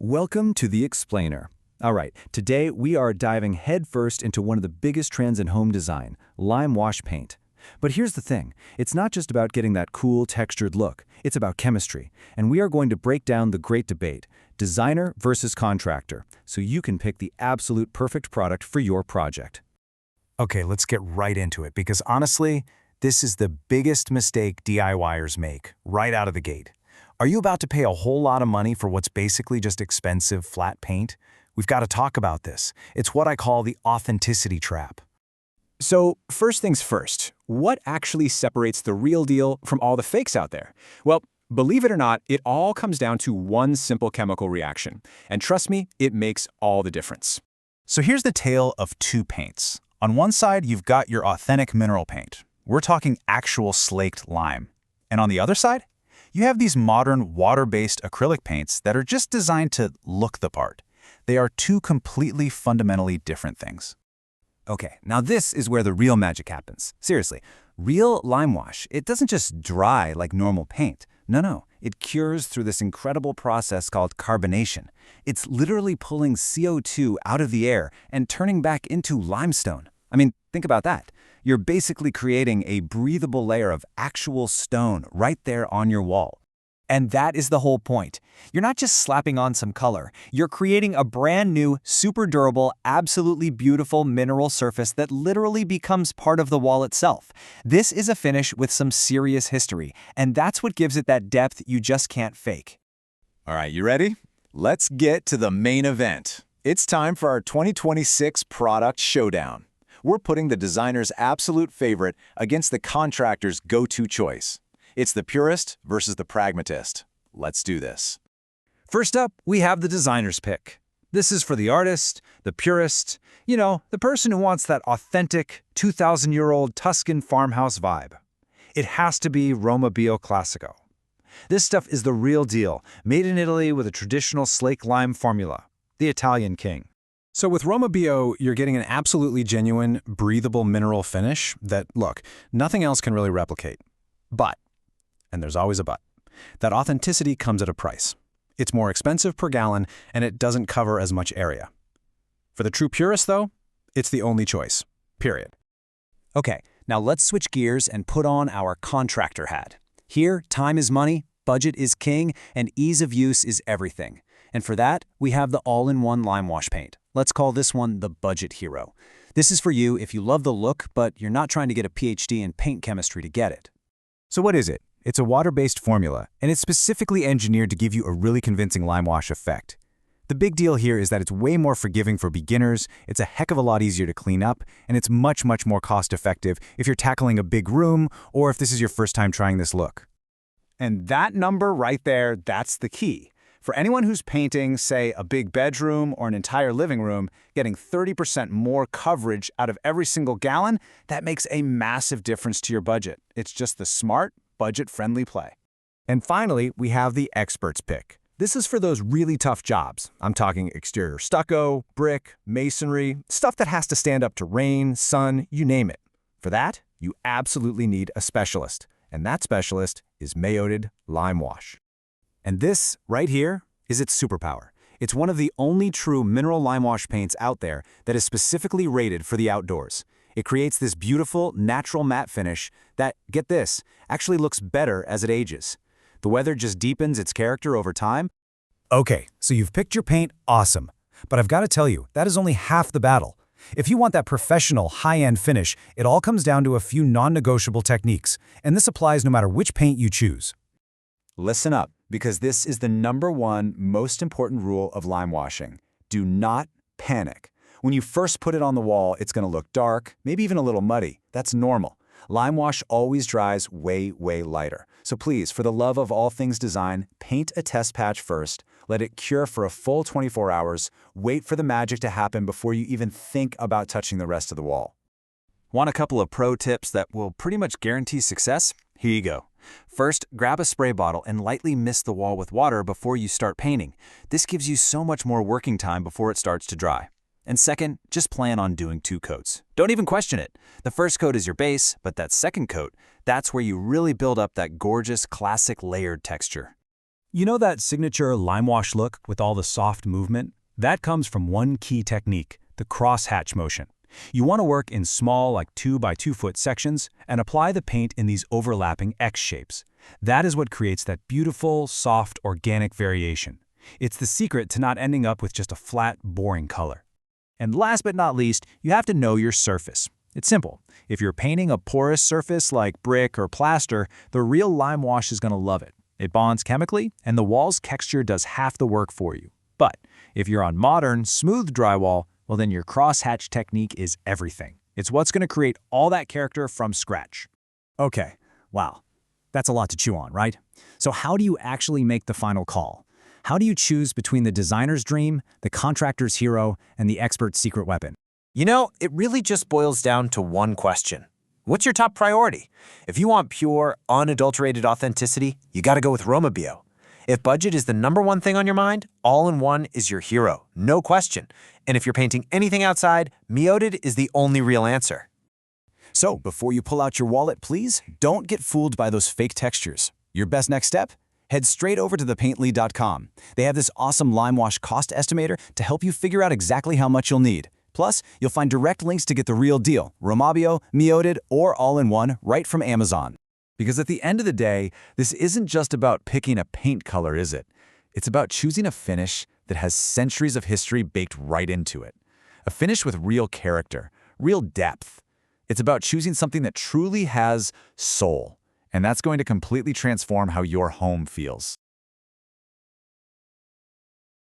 Welcome to The Explainer. All right, today we are diving headfirst into one of the biggest trends in home design, Limewash paint. But here's the thing, it's not just about getting that cool textured look, it's about chemistry. And we are going to break down the great debate, designer versus contractor, so you can pick the absolute perfect product for your project. Okay, let's get right into it, because honestly, this is the biggest mistake DIYers make, right out of the gate. Are you about to pay a whole lot of money for what's basically just expensive flat paint? We've got to talk about this. It's what I call the authenticity trap. So, first things first, what actually separates the real deal from all the fakes out there? Well, believe it or not, it all comes down to one simple chemical reaction. And trust me, it makes all the difference. So here's the tale of two paints. On one side, you've got your authentic mineral paint. We're talking actual slaked lime. And on the other side, you have these modern water-based acrylic paints that are just designed to look the part. They are two completely fundamentally different things. Okay, now this is where the real magic happens. Seriously, real Limewash, it doesn't just dry like normal paint. No, it cures through this incredible process called carbonation. It's literally pulling CO2 out of the air and turning back into limestone. I mean, think about that. You're basically creating a breathable layer of actual stone right there on your wall. And that is the whole point. You're not just slapping on some color. You're creating a brand new, super durable, absolutely beautiful mineral surface that literally becomes part of the wall itself. This is a finish with some serious history, and that's what gives it that depth you just can't fake. All right, you ready? Let's get to the main event. It's time for our 2026 product showdown. We're putting the designer's absolute favorite against the contractor's go-to choice. It's the purist versus the pragmatist. Let's do this. First up, we have the designer's pick. This is for the artist, the purist, the person who wants that authentic 2,000-year-old Tuscan farmhouse vibe. It has to be Roma Bio Classico. This stuff is the real deal, made in Italy with a traditional slake lime formula, the Italian king. So with Roma Bio, you're getting an absolutely genuine, breathable mineral finish that, look, nothing else can really replicate. But, and there's always a but, that authenticity comes at a price. It's more expensive per gallon, and it doesn't cover as much area. For the true purist, though, it's the only choice. Period. Okay, now let's switch gears and put on our contractor hat. Here, time is money, budget is king, and ease of use is everything. And for that, we have the all-in-one Limewash paint. Let's call this one the budget hero. This is for you if you love the look, but you're not trying to get a PhD in paint chemistry to get it. So what is it? It's a water-based formula, and it's specifically engineered to give you a really convincing Limewash effect. The big deal here is that it's way more forgiving for beginners, it's a heck of a lot easier to clean up, and it's much more cost-effective if you're tackling a big room or if this is your first time trying this look. And that number right there, that's the key. For anyone who's painting, say, a big bedroom or an entire living room, getting 30% more coverage out of every single gallon, that makes a massive difference to your budget. It's just the smart, budget-friendly play. And finally, we have the expert's pick. This is for those really tough jobs. I'm talking exterior stucco, brick, masonry, stuff that has to stand up to rain, sun, you name it. For that, you absolutely need a specialist. And that specialist is Mayoted Limewash. And this, right here, is its superpower. It's one of the only true mineral Limewash paints out there that is specifically rated for the outdoors. It creates this beautiful, natural matte finish that, get this, actually looks better as it ages. The weather just deepens its character over time. Okay, so you've picked your paint, awesome. But I've got to tell you, that is only half the battle. If you want that professional, high-end finish, it all comes down to a few non-negotiable techniques, and this applies no matter which paint you choose. Listen up, because this is the #1 most important rule of lime washing. Do not panic. When you first put it on the wall, it's going to look dark, maybe even a little muddy. That's normal. Limewash always dries way lighter. So please, for the love of all things design, paint a test patch first, let it cure for a full 24 hours, wait for the magic to happen before you even think about touching the rest of the wall. Want a couple of pro tips that will pretty much guarantee success? Here you go. First, grab a spray bottle and lightly mist the wall with water before you start painting. This gives you so much more working time before it starts to dry. And second, just plan on doing 2 coats. Don't even question it. The first coat is your base, but that second coat, that's where you really build up that gorgeous, classic layered texture. You know that signature Limewash look with all the soft movement? That comes from one key technique, the crosshatch motion. You want to work in small, like 2 by 2 foot sections and apply the paint in these overlapping X shapes. That is what creates that beautiful, soft, organic variation. It's the secret to not ending up with just a flat, boring color. And last but not least, you have to know your surface. It's simple. If you're painting a porous surface like brick or plaster, the real Limewash is going to love it. It bonds chemically, and the wall's texture does half the work for you. But if you're on modern, smooth drywall, well then your crosshatch technique is everything. It's what's going to create all that character from scratch. Okay, wow. That's a lot to chew on, right? So how do you actually make the final call? How do you choose between the designer's dream, the contractor's hero, and the expert's secret weapon? You know, it really just boils down to one question. What's your top priority? If you want pure, unadulterated authenticity, you gotta go with Roma Bio. If budget is the #1 thing on your mind, All-in-One is your hero, no question. And if you're painting anything outside, Mioted is the only real answer. So, before you pull out your wallet, please don't get fooled by those fake textures. Your best next step? Head straight over to thepaintly.com. They have this awesome Limewash cost estimator to help you figure out exactly how much you'll need. Plus, you'll find direct links to get the real deal, Roma Bio, Mioted, or All-in-One right from Amazon. Because at the end of the day, this isn't just about picking a paint color, is it? It's about choosing a finish that has centuries of history baked right into it. A finish with real character, real depth. It's about choosing something that truly has soul. And that's going to completely transform how your home feels.